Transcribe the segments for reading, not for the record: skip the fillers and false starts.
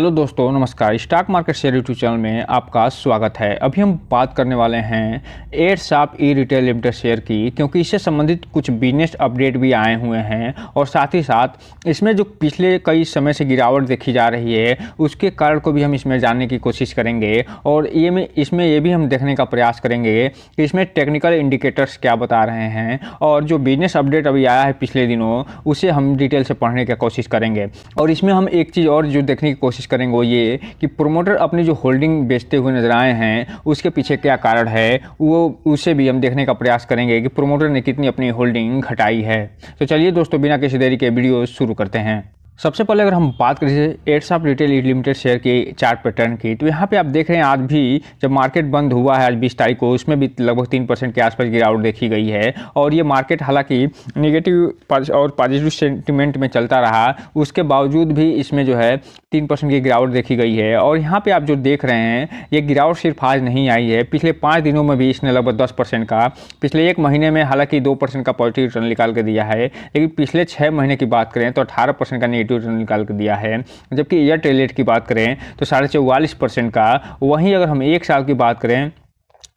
Hello दोस्तों, नमस्कार। Stock market share YouTube channel में आपका स्वागत है। अभी हम बात करने वाले हैं एयरसॉफ्ट ई रिटेल लिमिटेड शेयर की, क्योंकि इससे संबंधित कुछ बिजनेस अपडेट भी आए हुए हैं और साथ ही साथ इसमें जो पिछले कई समय से गिरावट देखी जा रही है उसके कारण को भी हम इसमें जानने की कोशिश करेंगे और इसमें ये भी हम देखने का प्रयास करेंगे कि इसमें टेक्निकल इंडिकेटर्स क्या बता रहे हैं और जो बिजनेस अपडेट अभी आया है पिछले दिनों उसे हम डिटेल से पढ़ने की कोशिश करेंगे। और इसमें हम एक चीज़ और जो देखने की कोशिश करेंगे वो ये कि प्रोमोटर अपनी जो होल्डिंग बेचते हुए नजर आए हैं उसके पीछे क्या कारण है, वो उसे भी हम देखने का प्रयास करेंगे कि प्रोमोटर ने कितनी अपनी होल्डिंग घटाई है। तो चलिए दोस्तों, बिना किसी देरी के वीडियो शुरू करते हैं। सबसे पहले अगर हम बात करें एयरसॉफ्ट रिटेल लिमिटेड शेयर के चार्ट पैटर्न की, तो यहाँ पे आप देख रहे हैं आज भी जब मार्केट बंद हुआ है आज 20 तारीख को, उसमें भी लगभग 3% के आसपास गिरावट देखी गई है। और ये मार्केट हालांकि नेगेटिव और पॉजिटिव सेंटिमेंट में चलता रहा, उसके बावजूद भी इसमें जो है 3% की गिरावट देखी गई है। और यहाँ पे आप जो देख रहे हैं ये गिरावट सिर्फ आज नहीं आई है, पिछले 5 दिनों में भी इसने लगभग 10% का, पिछले 1 महीने में हालांकि 2% का पॉजिटिव रिटर्न निकाल के दिया है, लेकिन पिछले 6 महीने की बात करें तो 18% का नेगेटिव रिटर्न निकाल के दिया है। जबकि एयरटेल रेट की बात करें तो 44.5% का, वहीं अगर हम 1 साल की बात करें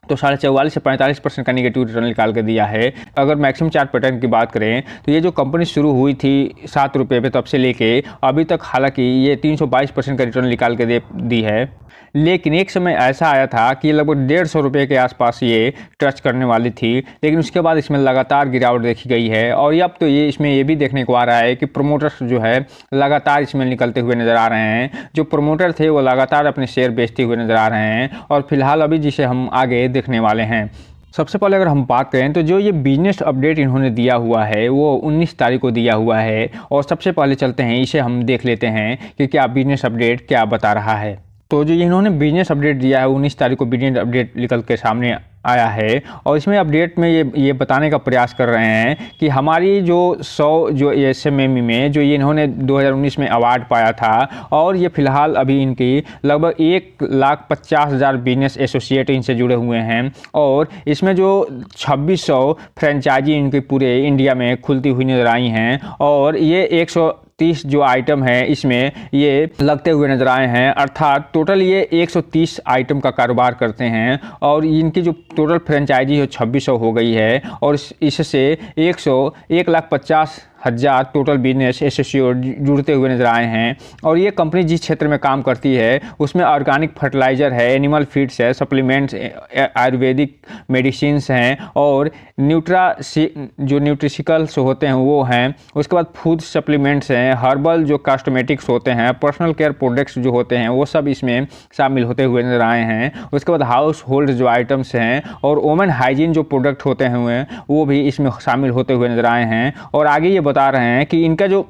तो 44.5 से 45% का निगेटिव रिटर्न निकाल के दिया है। अगर मैक्सिमम चार्ट पैटर्न की बात करें तो ये जो कंपनी शुरू हुई थी 7 रुपये पे, तब से लेके अभी तक हालांकि ये 322% का रिटर्न निकाल के दी है। लेकिन एक समय ऐसा आया था कि लगभग 150 रुपये के आसपास ये टच करने वाली थी, लेकिन उसके बाद इसमें लगातार गिरावट देखी गई है। और अब तो ये इसमें ये भी देखने को आ रहा है कि प्रोमोटर्स जो है लगातार इसमें निकलते हुए नज़र आ रहे हैं। जो प्रोमोटर थे वो लगातार अपने शेयर बेचते हुए नज़र आ रहे हैं और फिलहाल अभी जिसे हम आगे देखने वाले हैं। सबसे पहले अगर हम बात करें तो जो ये बिजनेस अपडेट इन्होंने दिया हुआ है वो 19 तारीख को दिया हुआ है। और सबसे पहले चलते हैं, इसे हम देख लेते हैं कि क्या बिजनेस अपडेट क्या बता रहा है। तो जो इन्होंने बिजनेस अपडेट दिया है 19 तारीख को बिजनेस अपडेट निकल के सामने आया है और इसमें अपडेट में ये बताने का प्रयास कर रहे हैं कि हमारी जो 100 जो SMME में जो ये इन्होंने 2019 में अवार्ड पाया था और ये फिलहाल अभी इनकी लगभग 1,50,000 बिजनेस एसोसिएट इनसे जुड़े हुए हैं। और इसमें जो 2600 फ्रेंचाइजी इनके पूरे इंडिया में खुलती हुई नजर आई हैं और ये 130 जो आइटम है इसमें ये लगते हुए नजर आए हैं, अर्थात टोटल ये 130 आइटम का कारोबार करते हैं। और इनकी जो टोटल फ्रेंचाइजी है 2600 हो गई है और इससे 1,50,000 टोटल बिजनेस एसोसिएट जुड़ते हुए नजर आए हैं। और ये कंपनी जिस क्षेत्र में काम करती है उसमें ऑर्गेनिक फर्टिलाइज़र है, एनिमल फीड्स है, सप्लीमेंट्स, आयुर्वेदिक मेडिसिन्स हैं और जो न्यूट्रिशिकल्स होते हैं वो हैं। उसके बाद फूड सप्लीमेंट्स हैं, हर्बल जो कॉस्मेटिक्स होते हैं, पर्सनल केयर प्रोडक्ट्स जो होते हैं वो सब इसमें शामिल होते हुए नजर आए हैं। उसके बाद हाउस होल्ड जो आइटम्स हैं और वोमेन हाइजीन जो प्रोडक्ट होते हैं वो भी इसमें शामिल होते हुए नजर आए हैं। और आगे ये बता रहे हैं कि इनका जो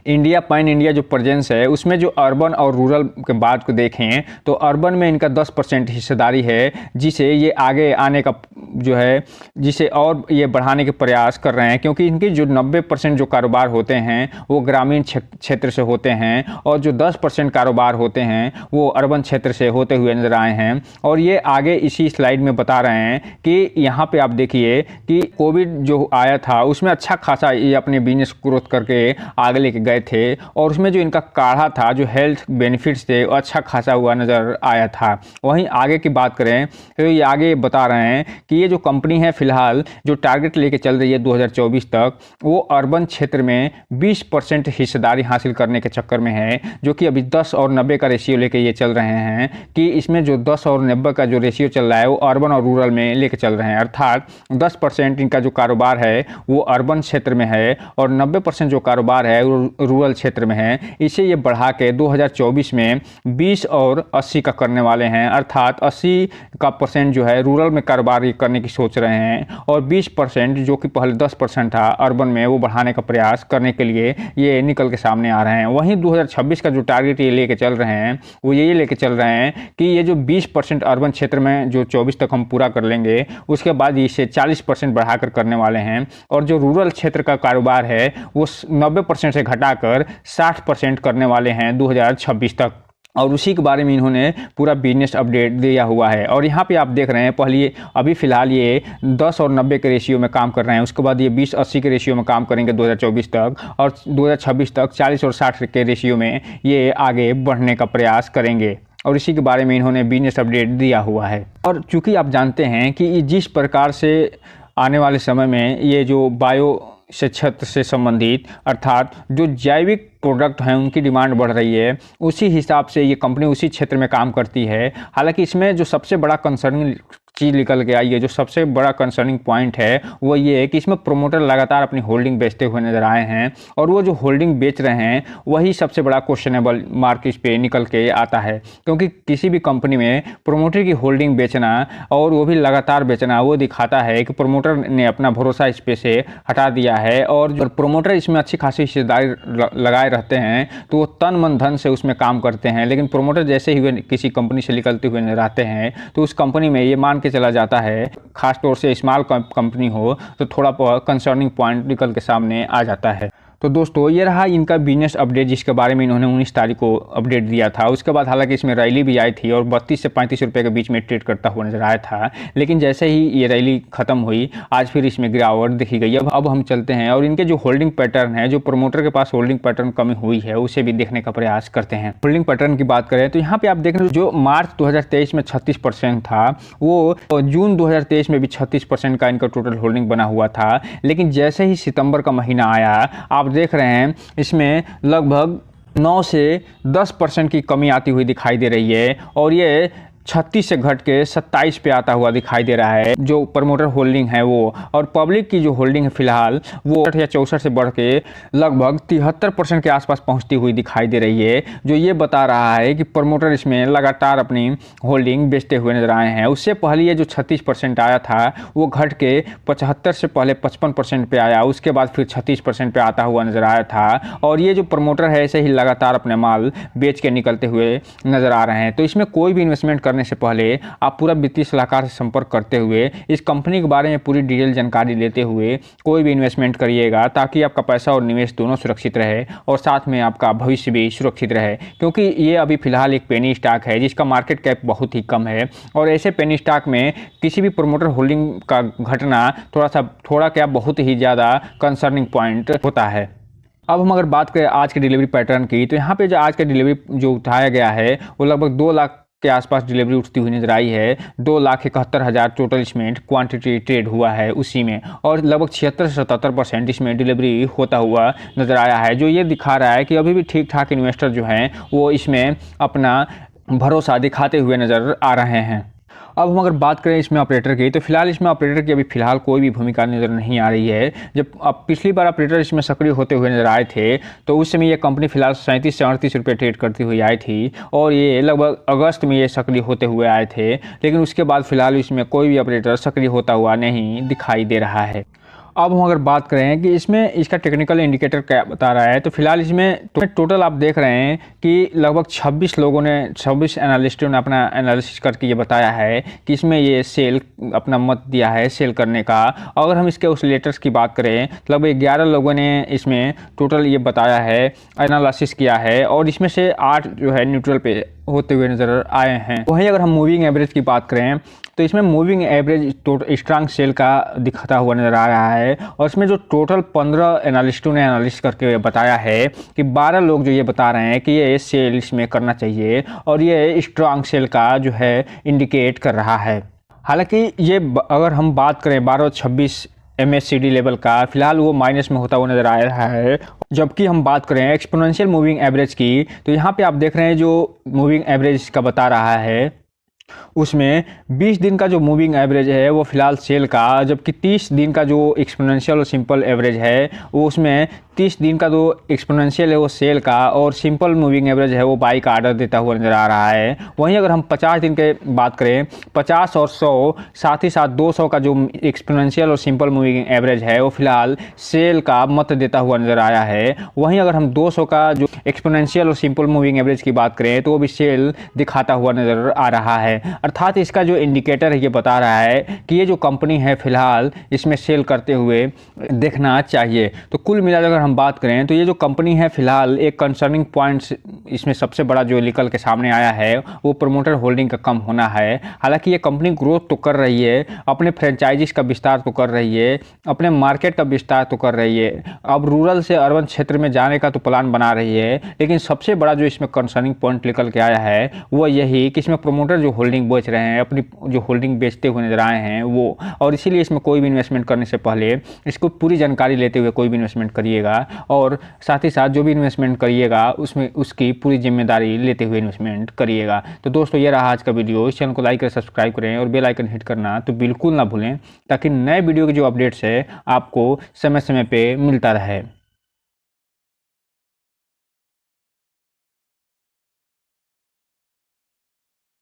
पैन इंडिया जो प्रेजेंस है उसमें जो अर्बन और रूरल के बात को देखें तो अर्बन में इनका 10% हिस्सेदारी है, जिसे ये आगे आने का जो है जिसे और ये बढ़ाने के प्रयास कर रहे हैं, क्योंकि इनके जो 90% जो कारोबार होते हैं वो ग्रामीण क्षेत्र से होते हैं और जो 10% कारोबार होते हैं वो अर्बन क्षेत्र से होते हुए नजर आए हैं। और ये आगे इसी स्लाइड में बता रहे हैं कि यहाँ पे आप देखिए कि कोविड जो आया था उसमें अच्छा खासा ये अपने बिजनेस ग्रोथ करके आगे लेके गए थे और उसमें जो इनका काढ़ा था जो हेल्थ बेनिफिट्स थे वो अच्छा खासा हुआ नज़र आया था। वहीं आगे की बात करें तो ये आगे बता रहे हैं कि ये जो कंपनी है फिलहाल जो टारगेट लेके चल रही है 2024 तक वो अर्बन क्षेत्र में 20% हिस्सेदारी हासिल करने के चक्कर में है, जो कि अभी 10 और 90 का रेशियो लेके ये चल रहे हैं कि इसमें जो 10 और 90 का जो रेशियो चल रहा है वो अर्बन और रूरल में लेके चल रहे हैं। अर्थात 10% इनका जो कारोबार है वो अर्बन क्षेत्र में है और 90% जो कारोबार है रूरल क्षेत्र में है। इसे ये बढ़ा के 2024 में 20 और 80 का करने वाले हैं, अर्थात 80% जो है रूरल में कारोबार करने की सोच रहे हैं और 20% जो कि पहले 10% था अर्बन में वो बढ़ाने का प्रयास करने के लिए ये निकल के सामने आ रहे हैं। वहीं 2026 का जो टारगेट ये लेके चल रहे हैं वो ये लेके चल रहे हैं कि ये जो 20% अर्बन क्षेत्र में जो 24 तक हम पूरा कर लेंगे उसके बाद इसे 40% बढ़ाकर करने वाले हैं और जो रूरल क्षेत्र का कारोबार है वो 90% से घटाकर 60% करने वाले हैं 2026 तक। और उसी के बारे में इन्होंने पूरा बिजनेस अपडेट दिया हुआ है। और यहाँ पे आप देख रहे हैं पहले अभी फ़िलहाल ये 10 और 90 के रेशियो में काम कर रहे हैं, उसके बाद ये 20-80 के रेशियो में काम करेंगे 2024 तक, और 2026 तक 40 और 60 के रेशियो में ये आगे बढ़ने का प्रयास करेंगे। और इसी के बारे में इन्होंने बिजनेस अपडेट दिया हुआ है। और चूँकि आप जानते हैं कि जिस प्रकार से आने वाले समय में ये जो बायो से क्षेत्र से संबंधित अर्थात जो जैविक प्रोडक्ट हैं उनकी डिमांड बढ़ रही है, उसी हिसाब से ये कंपनी उसी क्षेत्र में काम करती है। हालांकि इसमें जो सबसे बड़ा कंसर्निंग चीज़ निकल के आई है, जो सबसे बड़ा कंसर्निंग पॉइंट है वो ये है कि इसमें प्रोमोटर लगातार अपनी होल्डिंग बेचते हुए नजर आए हैं, और वो जो होल्डिंग बेच रहे हैं वही सबसे बड़ा क्वेश्चनेबल मार्क इस पे निकल के आता है। क्योंकि किसी भी कंपनी में प्रोमोटर की होल्डिंग बेचना और वो भी लगातार बेचना, वो दिखाता है कि प्रोमोटर ने अपना भरोसा इस पे से हटा दिया है, और जो प्रोमोटर इसमें अच्छी खासी हिस्सेदारी लगाए रहते हैं तो वो तन मन धन से उसमें काम करते हैं। लेकिन प्रोमोटर जैसे ही वे किसी कंपनी से निकलते हुए नजर आते हैं तो उस कंपनी में ये मान के चला जाता है, खास तौर से स्मॉल कंपनी हो तो थोड़ा कंसर्निंग पॉइंट निकल के सामने आ जाता है। तो दोस्तों ये रहा इनका बिजनेस अपडेट, जिसके बारे में इन्होंने 19 तारीख को अपडेट दिया था। उसके बाद हालांकि इसमें रैली भी आई थी और 32 से 35 रुपये के बीच में ट्रेड करता हुआ नजर आया था, लेकिन जैसे ही ये रैली खत्म हुई आज फिर इसमें गिरावट दिखी गई। अब हम चलते हैं और इनके जो होल्डिंग पैटर्न है, जो प्रोमोटर के पास होल्डिंग पैटर्न कमी हुई है उसे भी देखने का प्रयास करते हैं। होल्डिंग पैटर्न की बात करें तो यहाँ पे आप देख रहे हैं जो मार्च 2023 में 36% था, वो जून 2023 में भी 36% का इनका टोटल होल्डिंग बना हुआ था। लेकिन जैसे ही सितंबर का महीना आया आप देख रहे हैं इसमें लगभग 9 से 10% की कमी आती हुई दिखाई दे रही है, और ये 36 से घट के 27 पे आता हुआ दिखाई दे रहा है जो प्रमोटर होल्डिंग है वो। और पब्लिक की जो होल्डिंग है फिलहाल वो 68 या 64 से बढ़ के लगभग 73% के आसपास पहुंचती हुई दिखाई दे रही है, जो ये बता रहा है कि प्रमोटर इसमें लगातार अपनी होल्डिंग बेचते हुए नजर आए हैं। उससे पहले ये जो 36% आया था वो घट के 75 से पहले 55% पे आया, उसके बाद फिर 36% पे आता हुआ नजर आया था। और ये जो प्रमोटर है ऐसे ही लगातार अपने माल बेच के निकलते हुए नजर आ रहे हैं। तो इसमें कोई भी इन्वेस्टमेंट करने से पहले आप पूरा वित्तीय सलाहकार से संपर्क करते हुए इस कंपनी के बारे में पूरी डिटेल जानकारी लेते हुए कोई भी इन्वेस्टमेंट करिएगा, ताकि आपका पैसा और निवेश दोनों सुरक्षित रहे और साथ में आपका भविष्य भी सुरक्षित रहे। क्योंकि ये अभी फिलहाल एक पेनी स्टॉक है जिसका मार्केट कैप बहुत ही कम है, और ऐसे पेनी स्टॉक में किसी भी प्रमोटर होल्डिंग का घटना थोड़ा क्या बहुत ही ज़्यादा कंसर्निंग पॉइंट होता है। अब हम अगर बात करें आज के डिलीवरी पैटर्न की, तो यहाँ पे जो आज का डिलीवरी जो उठाया गया है वो लगभग 2 लाख के आसपास डिलीवरी उठती हुई नजर आई है। 2,71,000 टोटल इसमें क्वांटिटी ट्रेड हुआ है उसी में, और लगभग 76 से 77% इसमें डिलीवरी होता हुआ नजर आया है, जो ये दिखा रहा है कि अभी भी ठीक ठाक इन्वेस्टर जो हैं वो इसमें अपना भरोसा दिखाते हुए नजर आ रहे हैं। अब हम अगर बात करें इसमें ऑपरेटर की, तो फिलहाल इसमें ऑपरेटर की अभी फिलहाल कोई भी भूमिका नज़र नहीं आ रही है। जब अब पिछली बार ऑपरेटर इसमें सक्रिय होते हुए नजर आए थे तो उस समय ये कंपनी फिलहाल 37 से 38 रुपये ट्रेड करती हुई आई थी, और ये लगभग अगस्त में ये सक्रिय होते हुए आए थे। लेकिन उसके बाद फिलहाल इसमें कोई भी ऑपरेटर सक्रिय होता हुआ नहीं दिखाई दे रहा है। अब हम अगर बात करें कि इसमें इसका टेक्निकल इंडिकेटर क्या बता रहा है, तो फिलहाल इसमें टोटल आप देख रहे हैं कि लगभग 26 एनालिस्टों ने अपना एनालिसिस करके ये बताया है कि इसमें ये सेल अपना मत दिया है सेल करने का। अगर हम इसके ऑसिलेटर्स की बात करें तो लगभग 11 लोगों ने इसमें टोटल ये बताया है, एनालिसिस किया है, और इसमें से 8 जो है न्यूट्रल पे होते हुए नजर आए हैं। वहीं अगर हम मूविंग एवरेज की बात करें तो इसमें मूविंग एवरेज स्ट्रांग सेल का दिखाता हुआ नजर आ रहा है, और इसमें जो टोटल 15 एनालिस्टों ने एनालिसिस करके बताया है कि 12 लोग जो ये बता रहे हैं कि ये सेल इसमें करना चाहिए, और ये स्ट्रांग सेल का जो है इंडिकेट कर रहा है। हालांकि ये अगर हम बात करें 12-26 MACD लेवल का, फिलहाल वो माइनस में होता हुआ नजर आ रहा है। जबकि हम बात करें एक्सपोनेंशियल मूविंग एवरेज की, तो यहाँ पे आप देख रहे हैं जो मूविंग एवरेज का बता रहा है उसमें 20 दिन का जो मूविंग एवरेज है वो फिलहाल सेल का, जबकि 30 दिन का जो एक्सपोनेंशियल और सिंपल एवरेज है वो उसमें 30 दिन का जो एक्सपोनेंशियल है वो सेल का, और सिंपल मूविंग एवरेज है वो बाई का आर्डर देता हुआ नज़र आ रहा है। वहीं अगर हम 50 दिन के बात करें, 50 और 100 साथ ही साथ 200 का जो एक्सपोनेंशियल और सिंपल मूविंग एवरेज है वो फिलहाल सेल का मत देता हुआ नज़र आया है। वहीं अगर हम 200 का जो एक्सपोनेंशियल और सिंपल मूविंग एवरेज की बात करें तो वो भी सेल दिखाता हुआ नज़र आ रहा है। अर्थात इसका जो इंडिकेटर है ये बता रहा है कि ये जो कंपनी है फिलहाल इसमें सेल करते हुए देखना चाहिए। तो कुल मिलाकर अगर हम बात करें तो ये जो कंपनी है फिलहाल एक कंसर्निंग पॉइंट्स इसमें सबसे बड़ा जो निकल के सामने आया है वो प्रमोटर होल्डिंग का कम होना है। हालांकि ये कंपनी ग्रोथ तो कर रही है, अपने फ्रेंचाइजीज का विस्तार तो कर रही है, अपने मार्केट का विस्तार तो कर रही है, अब रूरल से अर्बन क्षेत्र में जाने का तो प्लान बना रही है, लेकिन सबसे बड़ा जो इसमें कंसर्निंग पॉइंट निकल के आया है वो यही कि इसमें प्रमोटर जो होल्डिंग बेच रहे हैं, अपनी जो होल्डिंग बेचते हुए नजर आए हैं वो, और इसीलिए इसमें कोई भी इन्वेस्टमेंट करने से पहले इसको पूरी जानकारी लेते हुए कोई भी इन्वेस्टमेंट करिएगा, और साथ ही साथ जो भी इन्वेस्टमेंट करिएगा उसमें उसकी पूरी जिम्मेदारी लेते हुए इन्वेस्टमेंट करिएगा। तो दोस्तों ये रहा आज का वीडियो। इस चैनल को लाइक करें, सब्सक्राइब करें और बेल आइकन हिट करना तो बिल्कुल ना भूलें, ताकि नए वीडियो के जो अपडेट्स है आपको समय समय पे मिलता रहे।